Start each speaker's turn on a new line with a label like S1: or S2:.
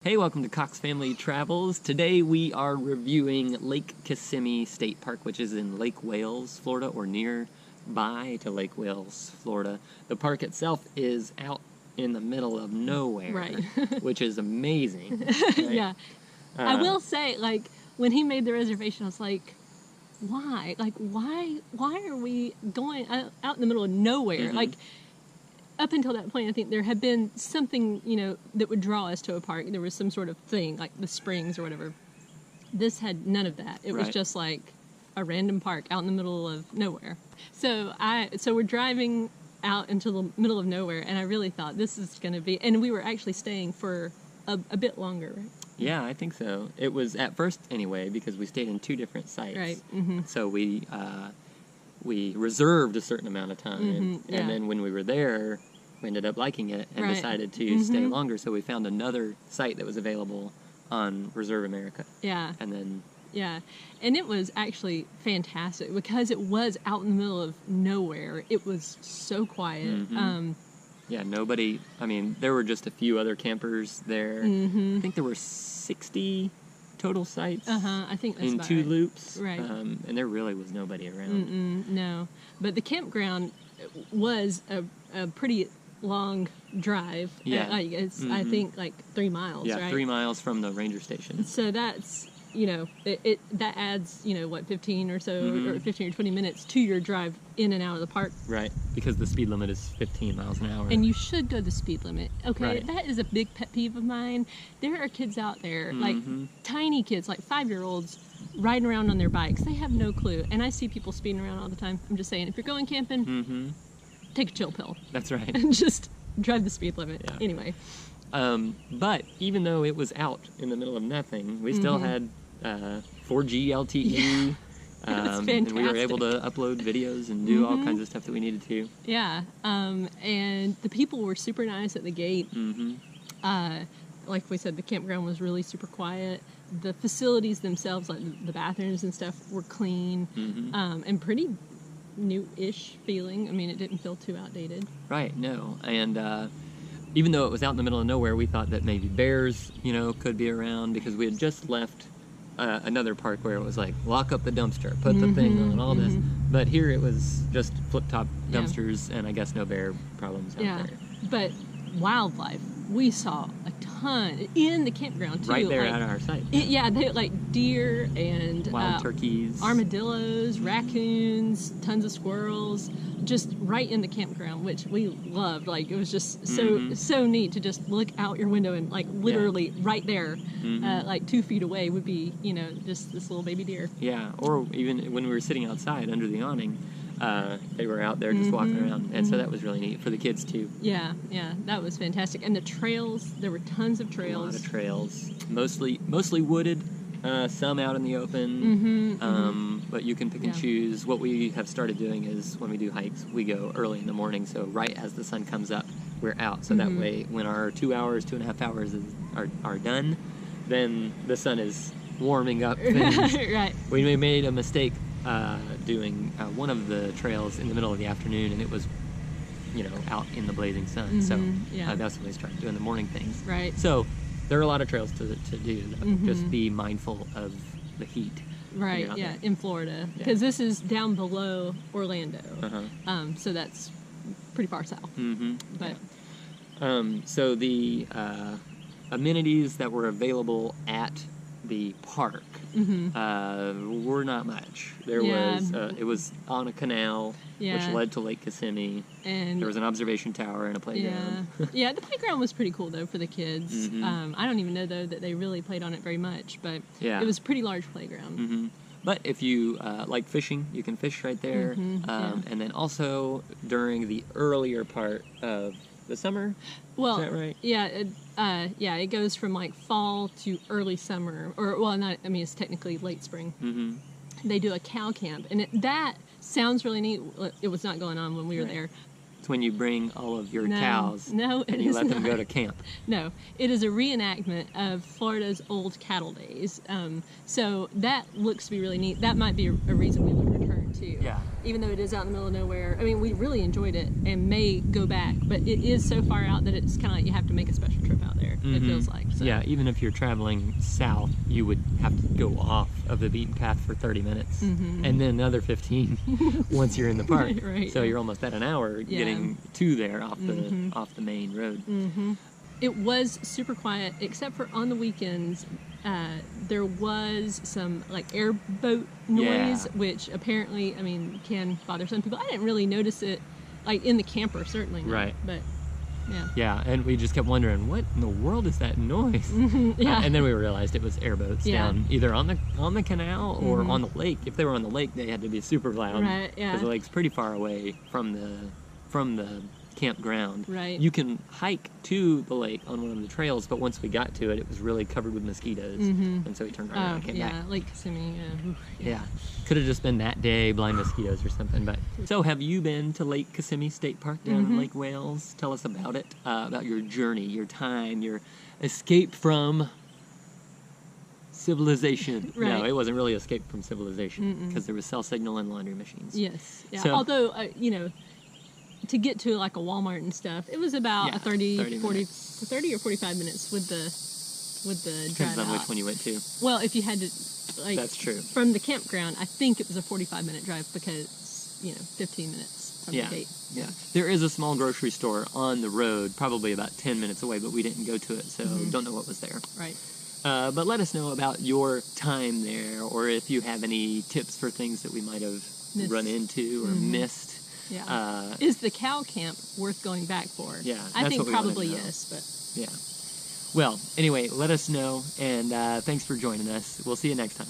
S1: Hey, welcome to Cox Family Travels. Today we are reviewing Lake Kissimmee State Park, which is in Lake Wales, Florida, or nearby to Lake Wales, Florida. The park itself is out in the middle of nowhere,
S2: right?
S1: Which is amazing. Right?
S2: Yeah. I will say, like, when he made the reservation, I was like, why? Like, why are we going out in the middle of nowhere?
S1: Mm-hmm.
S2: Like, up until that point, I think there had been something, that would draw us to a park. There was some sort of thing, like the springs or whatever. This had none of that. It was just like a random park out in the middle of nowhere. So we're driving out into the middle of nowhere, and I really thought this is going to be, and we were actually staying for a bit longer, right?
S1: Yeah, I think so. It was at first anyway, because we stayed in two different sites.
S2: Right. Mm-hmm.
S1: So we reserved a certain amount of time,
S2: Mm-hmm. Yeah.
S1: and then when we were there, we ended up liking it and
S2: Right.
S1: decided to
S2: Mm-hmm.
S1: stay longer. So we found another site that was available on Reserve America.
S2: Yeah.
S1: And then
S2: Yeah, and it was actually fantastic because it was out in the middle of nowhere. It was so quiet.
S1: Mhm. Yeah, nobody. I mean, there were just a few other campers there.
S2: Mm-hmm.
S1: I think there were 60 total sites
S2: I think that's
S1: in
S2: about
S1: two
S2: right.
S1: loops.
S2: Right.
S1: And there really was nobody around.
S2: No, but the campground was a pretty long drive.
S1: Yeah.
S2: It's I think like 3 miles.
S1: Yeah,
S2: right?
S1: 3 miles from the ranger station.
S2: So that's that adds 15 or so or 15 or 20 minutes to your drive in and out of the park.
S1: Right, because the speed limit is 15 miles an hour.
S2: And you should go the speed limit. Okay,
S1: Right.
S2: That is a big pet peeve of mine. There are kids out there, like tiny kids, like 5-year-olds, riding around on their bikes. They have no clue. And I see people speeding around all the time. I'm just saying, if you're going camping, take a chill pill
S1: That's right.
S2: and just drive the speed limit.
S1: Yeah.
S2: Anyway.
S1: But even though it was out in the middle of nothing, we still had 4G LTE. And we were able to upload videos and do all kinds of stuff that we needed to.
S2: Yeah. And the people were super nice at the gate. Like we said, the campground was really super quiet. The facilities themselves, like the bathrooms and stuff, were clean and pretty new-ish feeling. I mean, it didn't feel too outdated.
S1: Right, no. And even though it was out in the middle of nowhere, we thought that maybe bears, could be around because we had just left another park where it was like, lock up the dumpster, put the thing on, all this. But here it was just flip-top dumpsters, and I guess no bear problems out there.
S2: But wildlife, we saw a ton in the campground too.
S1: Right there at our site.
S2: They had like deer and
S1: wild turkeys,
S2: armadillos, raccoons, tons of squirrels, just right in the campground, which we loved. Like, it was just so neat to just look out your window and like literally right there, like 2 feet away would be just this little baby deer.
S1: Yeah, or even when we were sitting outside under the awning, they were out there just walking around, and so that was really neat for the kids too.
S2: Yeah, that was fantastic. And the trails, there were tons of trails.
S1: A lot of trails, mostly wooded, some out in the open, but you can pick and choose. What we have started doing is when we do hikes, we go early in the morning, so right as the sun comes up, we're out. So that way, when our 2.5 hours are done, then the sun is warming up things.
S2: Right.
S1: We made a mistake doing one of the trails in the middle of the afternoon, and it was out in the blazing sun. So that's when we started doing the morning things.
S2: Right.
S1: So there are a lot of trails to do. Just be mindful of the heat.
S2: Right. Yeah, in Florida, because this is down below Orlando. So that's pretty far south. But
S1: so the amenities that were available at the park were not much. There was it was on a canal which led to Lake Kissimmee, and there was an observation tower and a playground.
S2: The playground was pretty cool though for the kids. I don't even know though that they really played on it very much, but it was a pretty large playground.
S1: But if you like fishing, you can fish right there. And then also during the earlier part of the summer.
S2: Well,
S1: is that right?
S2: Yeah, it goes from like fall to early summer, it's technically late spring. They do a cow camp, and that sounds really neat. It was not going on when we were there.
S1: It's when you bring all of your cows and you let them go to camp.
S2: No, it is a reenactment of Florida's old cattle days. So that looks to be really neat. That might be a reason we would return too.
S1: Yeah.
S2: Even though it is out in the middle of nowhere. I mean, we really enjoyed it and may go back, but it is so far out that it's kind of like you have to make a special trip out there, it feels like. So.
S1: Yeah, even if you're traveling south, you would have to go off of the beaten path for 30 minutes and then another 15 once you're in the park.
S2: Right.
S1: So you're almost at an hour getting to there off the main road.
S2: It was super quiet, except for on the weekends. There was some like airboat noise, which apparently, I mean, can bother some people. I didn't really notice it, like in the camper, certainly not.
S1: Right.
S2: But yeah.
S1: Yeah, and we just kept wondering, what in the world is that noise?
S2: Yeah.
S1: And then we realized it was airboats down either on the canal or on the lake. If they were on the lake, they had to be super loud.
S2: Right. Yeah.
S1: Because the lake's pretty far away from the campground.
S2: Right.
S1: You can hike to the lake on one of the trails, but once we got to it, it was really covered with mosquitoes, and so we turned around and came back.
S2: Lake Kissimmee.
S1: Yeah. Could have just been that day, blind mosquitoes or something. But so, have you been to Lake Kissimmee State Park down in Lake Wales? Tell us about it, about your journey, your time, your escape from civilization.
S2: Right.
S1: No, it wasn't really escape from civilization because there was cell signal and laundry machines.
S2: Yes. Yeah.
S1: So,
S2: although, to get to like a Walmart and stuff, it was about 30 or 45 minutes with the drive
S1: depends on
S2: out.
S1: which one you went to.
S2: Well, if you had to, like,
S1: That's true.
S2: From the campground, I think it was a 45-minute drive because 15 minutes from the gate.
S1: Yeah. There is a small grocery store on the road, probably about 10 minutes away, but we didn't go to it, so don't know what was there.
S2: Right.
S1: But let us know about your time there, or if you have any tips for things that we might have run into or missed.
S2: Yeah. Is the cow camp worth going back for?
S1: Yeah.
S2: I think
S1: what we wanted
S2: probably
S1: to know.
S2: yes, but.
S1: Yeah. Well, anyway, let us know, and thanks for joining us. We'll see you next time.